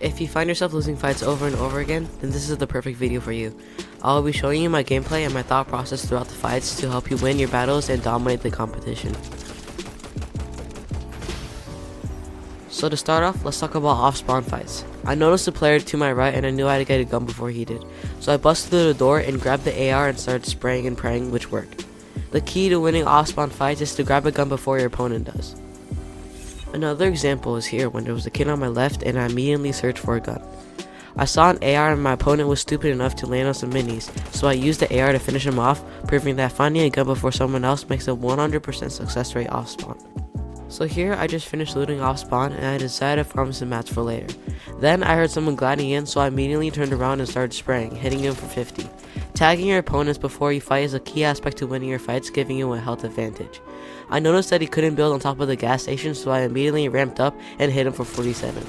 If you find yourself losing fights over and over again, then this is the perfect video for you. I'll be showing you my gameplay and my thought process throughout the fights to help you win your battles and dominate the competition. So to start off, let's talk about off-spawn fights. I noticed a player to my right and I knew I had to get a gun before he did. So I busted through the door and grabbed the AR and started spraying and praying, which worked. The key to winning off-spawn fights is to grab a gun before your opponent does. Another example is here when there was a kid on my left and I immediately searched for a gun. I saw an AR and my opponent was stupid enough to land on some minis, so I used the AR to finish him off, proving that finding a gun before someone else makes a 100% success rate off spawn. So here I just finished looting off spawn and I decided to farm some mats for later. Then I heard someone gliding in, so I immediately turned around and started spraying, hitting him for 50. Tagging your opponents before you fight is a key aspect to winning your fights, giving you a health advantage. I noticed that he couldn't build on top of the gas station, so I immediately ramped up and hit him for 47.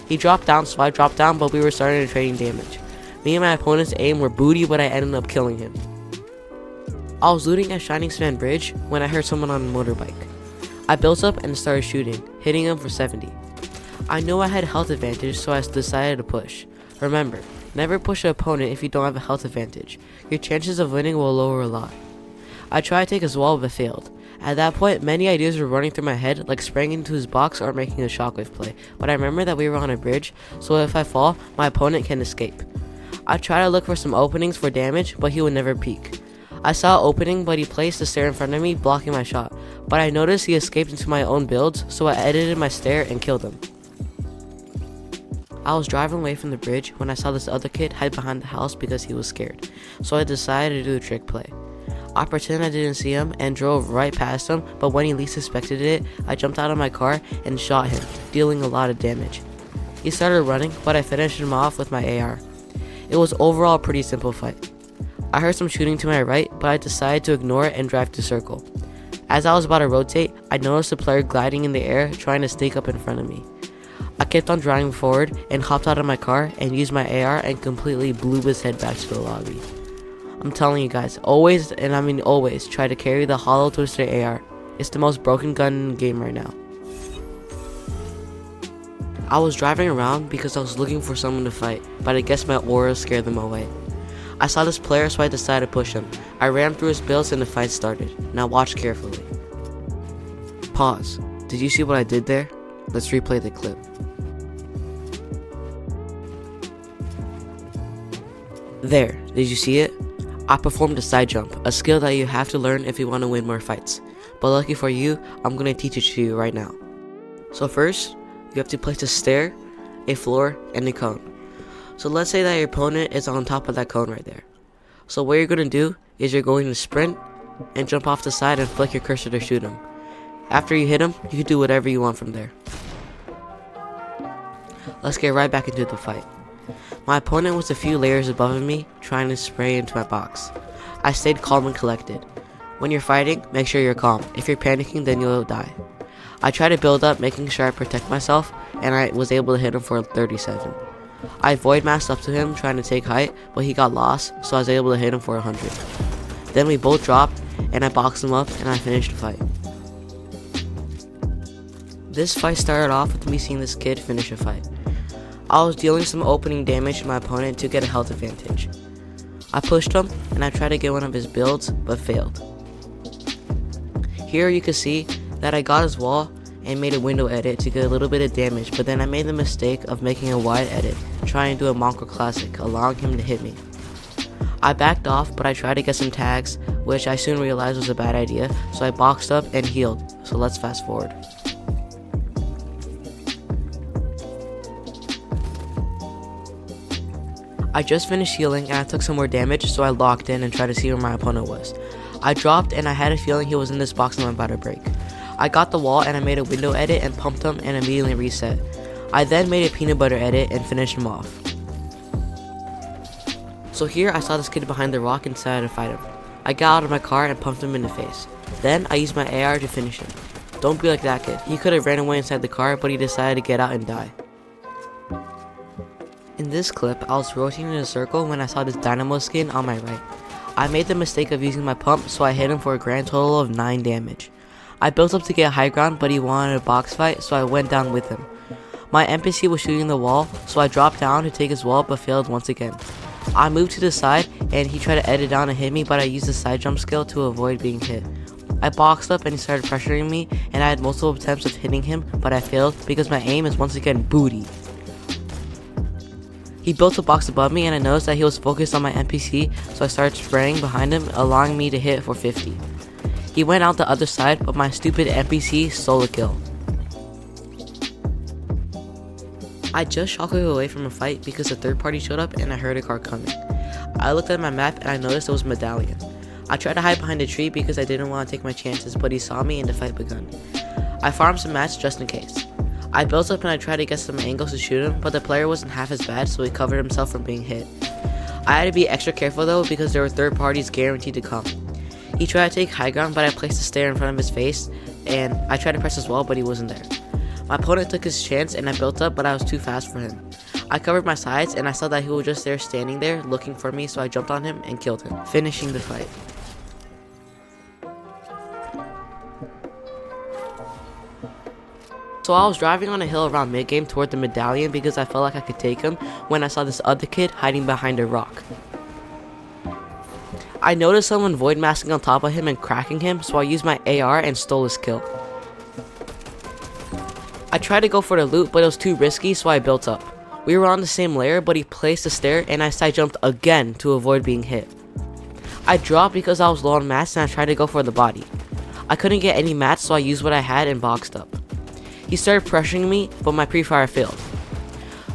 He dropped down, so I dropped down, but we were starting to trading damage. Me and my opponent's aim were booty, but I ended up killing him. I was looting at Shining Span Bridge when I heard someone on a motorbike. I built up and started shooting, hitting him for 70. I knew I had a health advantage, so I decided to push. Remember, never push an opponent if you don't have a health advantage. Your chances of winning will lower a lot. I tried to take his wall but failed. At that point, many ideas were running through my head, like spraying into his box or making a shockwave play, but I remember that we were on a bridge, so if I fall, my opponent can escape. I tried to look for some openings for damage, but he would never peek. I saw an opening, but he placed the stair in front of me, blocking my shot, but I noticed he escaped into my own builds, so I edited my stair and killed him. I was driving away from the bridge when I saw this other kid hide behind the house because he was scared, so I decided to do a trick play. I pretended I didn't see him and drove right past him, but when he least suspected it, I jumped out of my car and shot him, dealing a lot of damage. He started running, but I finished him off with my AR. It was overall a pretty simple fight. I heard some shooting to my right, but I decided to ignore it and drive to circle. As I was about to rotate, I noticed a player gliding in the air trying to sneak up in front of me. I kept on driving forward and hopped out of my car and used my AR and completely blew his head back to the lobby. I'm telling you guys, always, and I mean always, try to carry the hollow twister AR. It's the most broken gun in the game right now. I was driving around because I was looking for someone to fight, but I guess my aura scared them away. I saw this player, so I decided to push him. I ran through his builds and the fight started. Now watch carefully. Pause. Did you see what I did there? Let's replay the clip. There, did you see it? I performed a side jump, a skill that you have to learn if you want to win more fights. But lucky for you, I'm going to teach it to you right now. So first, you have to place a stair, a floor, and a cone. So let's say that your opponent is on top of that cone right there. So what you're going to do is you're going to sprint and jump off the side and flick your cursor to shoot him. After you hit him, you can do whatever you want from there. Let's get right back into the fight. My opponent was a few layers above me, trying to spray into my box. I stayed calm and collected. When you're fighting, make sure you're calm. If you're panicking, then you'll die. I tried to build up, making sure I protect myself, and I was able to hit him for 37. I void masked up to him, trying to take height, but he got lost, so I was able to hit him for 100. Then we both dropped, and I boxed him up, and I finished the fight. This fight started off with me seeing this kid finish a fight. I was dealing some opening damage to my opponent to get a health advantage. I pushed him, and I tried to get one of his builds, but failed. Here you can see that I got his wall and made a window edit to get a little bit of damage, but then I made the mistake of making a wide edit, trying to do a Monko classic, allowing him to hit me. I backed off, but I tried to get some tags, which I soon realized was a bad idea, so I boxed up and healed. So let's fast forward. I just finished healing and I took some more damage, so I locked in and tried to see where my opponent was. I dropped and I had a feeling he was in this box I'm about to break. I got the wall and I made a window edit and pumped him and immediately reset. I then made a peanut butter edit and finished him off. So here I saw this kid behind the rock and decided to fight him. I got out of my car and pumped him in the face. Then I used my AR to finish him. Don't be like that kid. He could have ran away inside the car, but he decided to get out and die. In this clip, I was rotating in a circle when I saw this dynamo skin on my right. I made the mistake of using my pump, so I hit him for a grand total of 9 damage. I built up to get high ground, but he wanted a box fight, so I went down with him. My NPC was shooting the wall, so I dropped down to take his wall but failed once again. I moved to the side and he tried to edit down and hit me, but I used the side jump skill to avoid being hit. I boxed up and he started pressuring me, and I had multiple attempts of hitting him, but I failed because my aim is once again booty. He built a box above me and I noticed that he was focused on my NPC, so I started spraying behind him, allowing me to hit for 50. He went out the other side, but my stupid NPC stole a kill. I just shockwave away from a fight because a third party showed up and I heard a car coming. I looked at my map and I noticed it was Medallion. I tried to hide behind a tree because I didn't want to take my chances, but he saw me and the fight begun. I farmed some mats just in case. I built up and I tried to get some angles to shoot him, but the player wasn't half as bad, so he covered himself from being hit. I had to be extra careful though because there were third parties guaranteed to come. He tried to take high ground, but I placed a stair in front of his face and I tried to press his wall, but he wasn't there. My opponent took his chance and I built up, but I was too fast for him. I covered my sides and I saw that he was just there standing there looking for me, so I jumped on him and killed him, finishing the fight. So I was driving on a hill around mid-game toward the Medallion because I felt like I could take him when I saw this other kid hiding behind a rock. I noticed someone void masking on top of him and cracking him, so I used my AR and stole his kill. I tried to go for the loot, but it was too risky, so I built up. We were on the same layer, but he placed a stair and I side jumped again to avoid being hit. I dropped because I was low on mats and I tried to go for the body. I couldn't get any mats, so I used what I had and boxed up. He started pressuring me, but my pre-fire failed.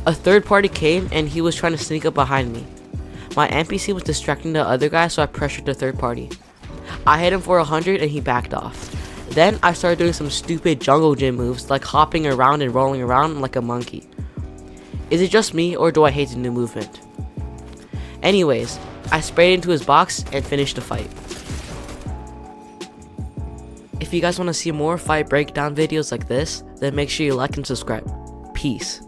A third party came and he was trying to sneak up behind me. My NPC was distracting the other guy, so I pressured the third party. I hit him for 100 and he backed off. Then I started doing some stupid jungle gym moves like hopping around and rolling around like a monkey. Is it just me or do I hate the new movement? Anyways, I sprayed into his box and finished the fight. If you guys want to see more fight breakdown videos like this, then make sure you like and subscribe. Peace.